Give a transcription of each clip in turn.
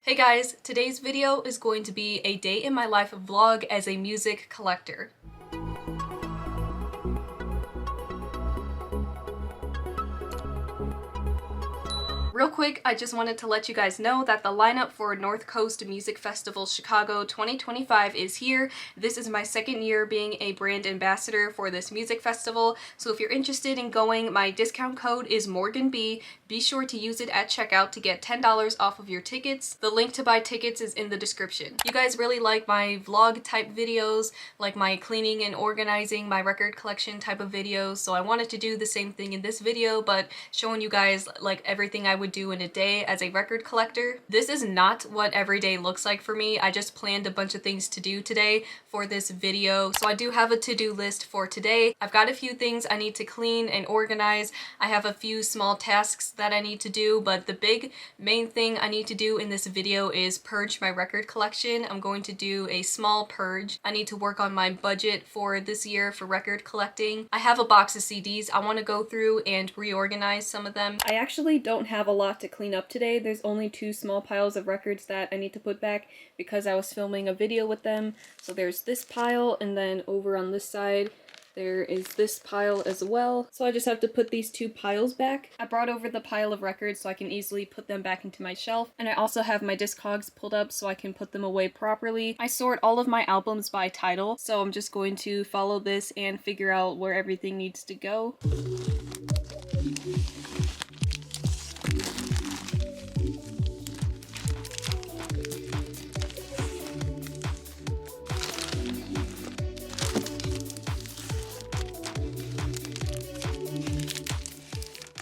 Hey guys, today's video is going to be a day in my life vlog as a music collector. Real quick, I just wanted to let you guys know that the lineup for North Coast Music Festival Chicago 2025 is here. This is my second year being a brand ambassador for this music festival, so if you're interested in going, my discount code is MorganB. Be sure to use it at checkout to get $10 off of your tickets. The link to buy tickets is in the description. You guys really like my vlog type videos, like my cleaning and organizing my record collection type of videos, so I wanted to do the same thing in this video, but showing you guys like everything I would do in a day as a record collector. This is not what every day looks like for me. I just planned a bunch of things to do today for this video. So I do have a to-do list for today. I've got a few things I need to clean and organize. I have a few small tasks that I need to do, but the big main thing I need to do in this video is purge my record collection. I'm going to do a small purge. I need to work on my budget for this year for record collecting. I have a box of CDs. I want to go through and reorganize some of them. I actually don't have a lot to clean up today. There's only two small piles of records that I need to put back because I was filming a video with them. So there's this pile, and then over on this side there is this pile as well. So I just have to put these two piles back. I brought over the pile of records so I can easily put them back into my shelf. And I also have my Discogs pulled up so I can put them away properly. I sort all of my albums by title, so I'm just going to follow this and figure out where everything needs to go.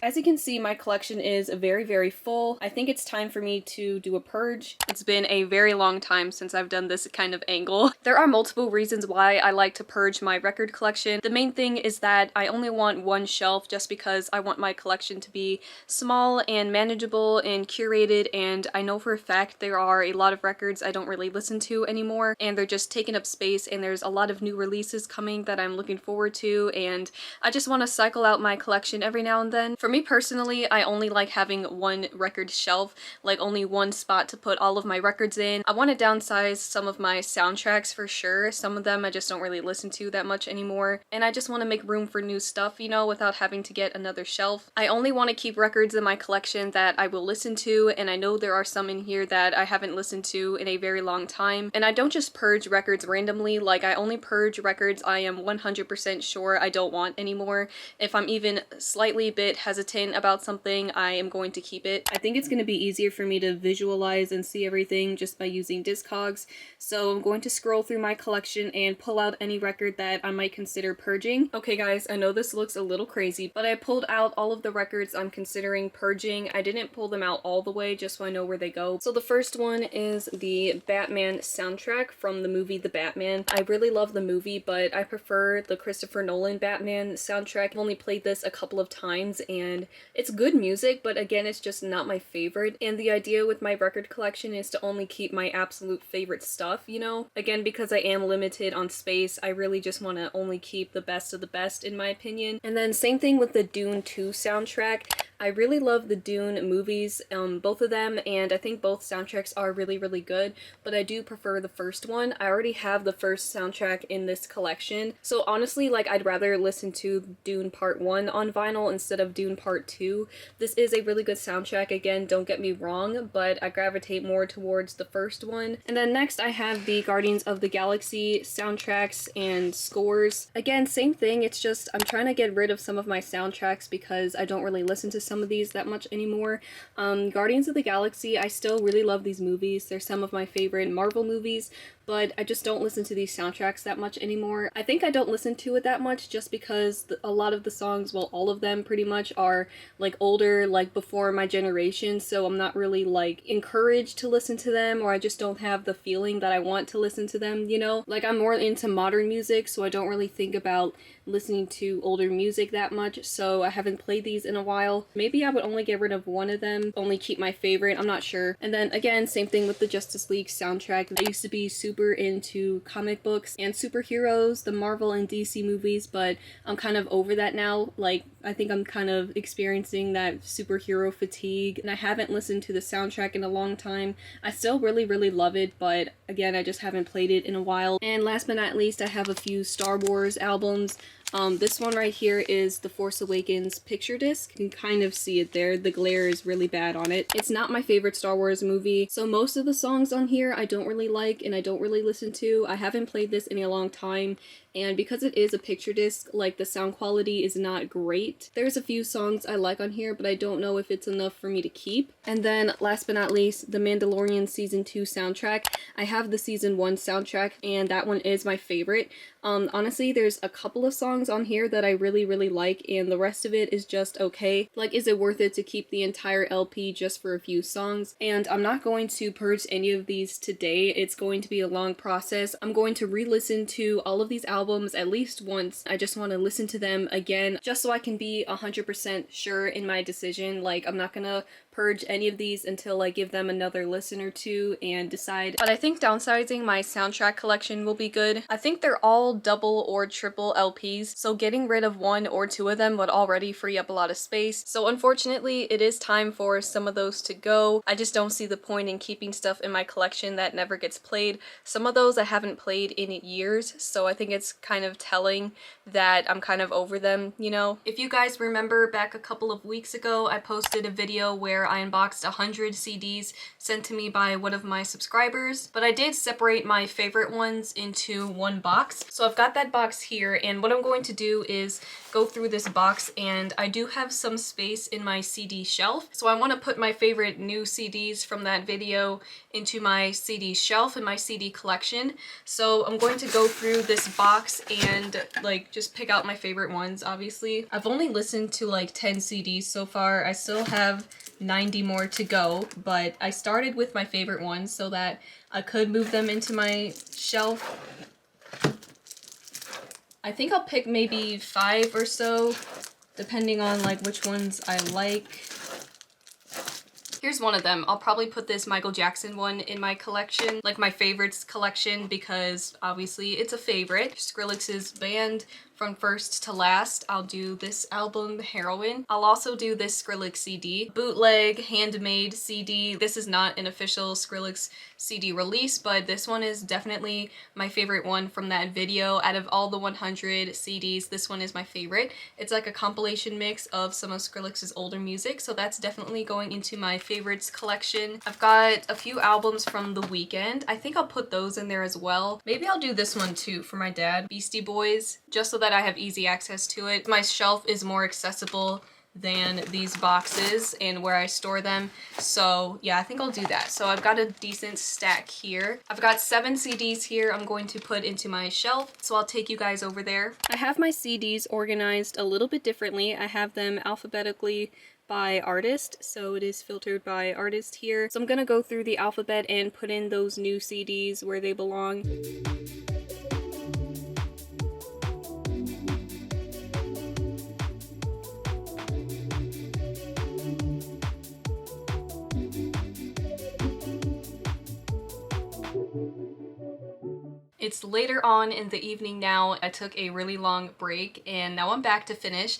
As you can see, my collection is very full. I think it's time for me to do a purge. It's been a very long time since I've done this kind of angle. There are multiple reasons why I like to purge my record collection. The main thing is that I only want one shelf just because I want my collection to be small and manageable and curated, and I know for a fact there are a lot of records I don't really listen to anymore and they're just taking up space, and there's a lot of new releases coming that I'm looking forward to, and I just want to cycle out my collection every now and then. For me personally, I only like having one record shelf, like only one spot to put all of my records in. I want to downsize some of my soundtracks for sure. Some of them I just don't really listen to that much anymore, and I just want to make room for new stuff, you know, without having to get another shelf. I only want to keep records in my collection that I will listen to, and I know there are some in here that I haven't listened to in a very long time. And I don't just purge records randomly, like I only purge records I am 100% sure I don't want anymore. If I'm even slightly bit hesitant about something, I am going to keep it. I think it's going to be easier for me to visualize and see everything just by using Discogs, so I'm going to scroll through my collection and pull out any record that I might consider purging. Okay guys, I know this looks a little crazy, but I pulled out all of the records I'm considering purging. I didn't pull them out all the way just so I know where they go. So the first one is the Batman soundtrack from the movie The Batman. I really love the movie, but I prefer the Christopher Nolan Batman soundtrack. I've only played this a couple of times and it's good music, but again, it's just not my favorite. And the idea with my record collection is to only keep my absolute favorite stuff, you know? Again, because I am limited on space, I really just want to only keep the best of the best, in my opinion. And then same thing with the Dune 2 soundtrack. I really love the Dune movies, both of them, and I think both soundtracks are really good, but I do prefer the first one. I already have the first soundtrack in this collection, so honestly, like, I'd rather listen to Dune Part 1 on vinyl instead of Dune Part 2. This is a really good soundtrack, again, don't get me wrong, but I gravitate more towards the first one. And then next I have the Guardians of the Galaxy soundtracks and scores. Again, same thing, it's just I'm trying to get rid of some of my soundtracks because I don't really listen to some of these that much anymore. Guardians of the Galaxy, I still really love these movies. They're some of my favorite Marvel movies, but I just don't listen to these soundtracks that much anymore. I think I don't listen to it that much just because a lot of the songs, well, all of them pretty much are like older, like before my generation, so I'm not really like encouraged to listen to them, or I just don't have the feeling that I want to listen to them, you know? Like, I'm more into modern music, so I don't really think about listening to older music that much, so I haven't played these in a while. Maybe I would only get rid of one of them, only keep my favorite, I'm not sure. And then again, same thing with the Justice League soundtrack. I used to be super into comic books and superheroes, the Marvel and DC movies, but I'm kind of over that now. Like, I think I'm kind of experiencing that superhero fatigue, and I haven't listened to the soundtrack in a long time. I still really love it, but again, I just haven't played it in a while. And last but not least, I have a few Star Wars albums. This one right here is The Force Awakens picture disc. You can kind of see it there. The glare is really bad on it. It's not my favorite Star Wars movie, so most of the songs on here I don't really like and I don't really listen to. I haven't played this in a long time, and because it is a picture disc, like, the sound quality is not great. There's a few songs I like on here, but I don't know if it's enough for me to keep. And then last but not least, The Mandalorian Season 2 soundtrack. I have the Season 1 soundtrack, and that one is my favorite. Honestly, there's a couple of songs on here that I really like, and the rest of it is just okay. Like, is it worth it to keep the entire LP just for a few songs? And I'm not going to purge any of these today. It's going to be a long process. I'm going to re-listen to all of these albums at least once. I just want to listen to them again just so I can be 100% sure in my decision. Like, I'm not gonna purge any of these until I give them another listen or two and decide. But I think downsizing my soundtrack collection will be good. I think they're all double or triple LPs, so getting rid of one or two of them would already free up a lot of space. So unfortunately, it is time for some of those to go. I just don't see the point in keeping stuff in my collection that never gets played. Some of those I haven't played in years, so I think it's kind of telling that I'm kind of over them, you know? If you guys remember, back a couple of weeks ago, I posted a video where I unboxed 100 CDs sent to me by one of my subscribers, but I did separate my favorite ones into one box. So I've got that box here, and what I'm going to do is go through this box, and I do have some space in my CD shelf, so I want to put my favorite new CDs from that video into my CD shelf and my CD collection. So I'm going to go through this box and, like, just pick out my favorite ones. Obviously, I've only listened to like 10 CDs so far. I still have 90 more to go, but I started with my favorite ones so that I could move them into my shelf. I think I'll pick maybe 5 or so, depending on like which ones I like. Here's one of them. I'll probably put this Michael Jackson one in my collection, like my favorites collection, because obviously it's a favorite. Skrillex's band from first to last. I'll do this album, Heroin. I'll also do this Skrillex CD. Bootleg, handmade CD. This is not an official Skrillex CD release, but this one is definitely my favorite one from that video. Out of all the 100 CDs, this one is my favorite. It's like a compilation mix of some of Skrillex's older music, so that's definitely going into my favorites collection. I've got a few albums from The Weeknd. I think I'll put those in there as well. Maybe I'll do this one too for my dad, Beastie Boys, just so that I have easy access to it. My shelf is more accessible than these boxes and where I store them, so yeah, I think I'll do that. So I've got a decent stack here. I've got 7 CDs here I'm going to put into my shelf, so I'll take you guys over there. I have my CDs organized a little bit differently. I have them alphabetically by artist, so it is filtered by artist here. So I'm gonna go through the alphabet and put in those new CDs where they belong. It's later on in the evening now. I took a really long break and now I'm back to finish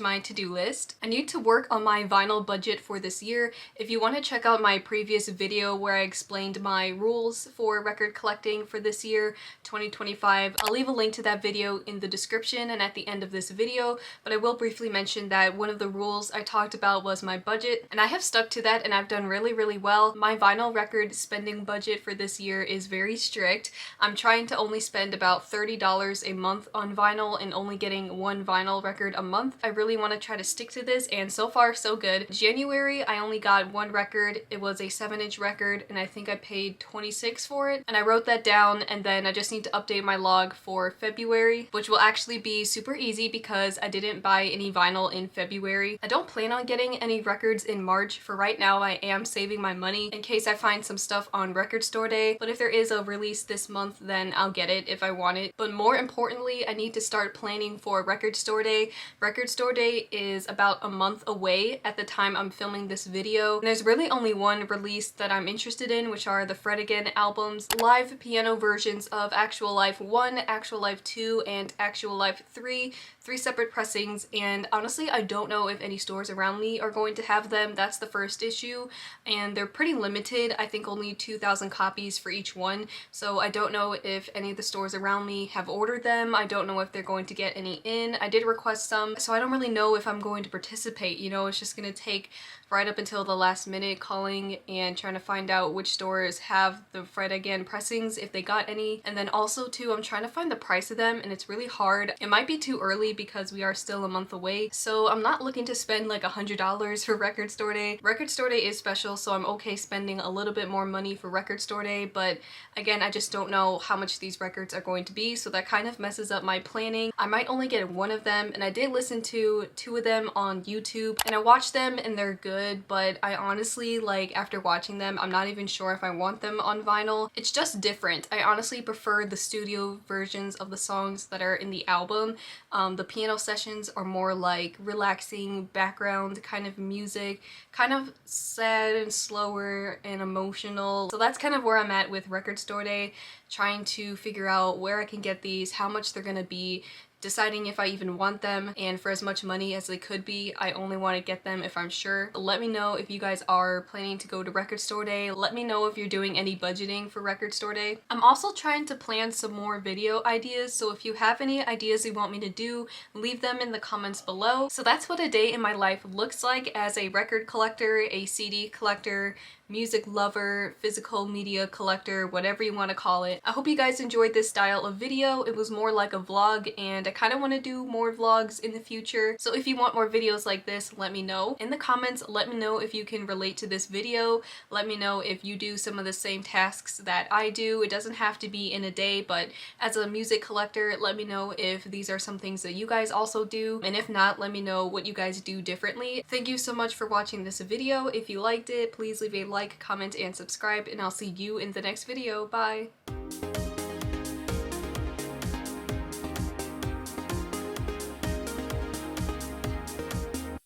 my to-do list. I need to work on my vinyl budget for this year. If you want to check out my previous video where I explained my rules for record collecting for this year, 2025, I'll leave a link to that video in the description and at the end of this video, but I will briefly mention that one of the rules I talked about was my budget, and I have stuck to that and I've done really well. My vinyl record spending budget for this year is very strict. I'm trying to only spend about $30 a month on vinyl and only getting one vinyl record a month. I really want to try to stick to this, and so far so good. January, I only got one record. It was a 7-inch record, and I think I paid $26 for it. And I wrote that down, and then I just need to update my log for February, which will actually be super easy because I didn't buy any vinyl in February. I don't plan on getting any records in March. For right now, I am saving my money in case I find some stuff on Record Store Day, but if there is a release this month, then I'll get it if I want it. But more importantly, I need to start planning for Record Store Day. Record Store Day is about a month away at the time I'm filming this video. And there's really only one release that I'm interested in, which are the Fred Again albums, live piano versions of Actual Life 1, Actual Life 2, and Actual Life 3. 3 separate pressings, and honestly I don't know if any stores around me are going to have them. That's the first issue, and they're pretty limited. I think only 2,000 copies for each one, so I don't know if any of the stores around me have ordered them. I don't know if they're going to get any in. I did request some, so I don't really know if I'm going to participate. You know, it's just gonna take right up until the last minute calling and trying to find out which stores have the Fred Again pressings, if they got any. And then also too, I'm trying to find the price of them and it's really hard. It might be too early because we are still a month away, so I'm not looking to spend like $100 for Record Store Day. Record Store Day is special, so I'm okay spending a little bit more money for Record Store Day, but again, I just don't know how much these records are going to be, so that kind of messes up my planning. I might only get one of them, and I did listen to 2 of them on YouTube, and I watched them and they're good, but I honestly, like, after watching them, I'm not even sure if I want them on vinyl. It's just different. I honestly prefer the studio versions of the songs that are in the album. The piano sessions are more like relaxing background kind of music, kind of sad and slower and emotional. So that's kind of where I'm at with Record Store Day, trying to figure out where I can get these, how much they're gonna be, deciding if I even want them, and for as much money as they could be, I only want to get them if I'm sure. Let me know if you guys are planning to go to Record Store Day. Let me know if you're doing any budgeting for Record Store Day. I'm also trying to plan some more video ideas, so if you have any ideas you want me to do, leave them in the comments below. So that's what a day in my life looks like as a record collector, a CD collector, music lover, physical media collector, whatever you want to call it. I hope you guys enjoyed this style of video. It was more like a vlog, and I kind of want to do more vlogs in the future. So if you want more videos like this, let me know. In the comments, let me know if you can relate to this video. Let me know if you do some of the same tasks that I do. It doesn't have to be in a day, but as a music collector, let me know if these are some things that you guys also do. And if not, let me know what you guys do differently. Thank you so much for watching this video. If you liked it, please leave a like, comment, and subscribe, and I'll see you in the next video. Bye!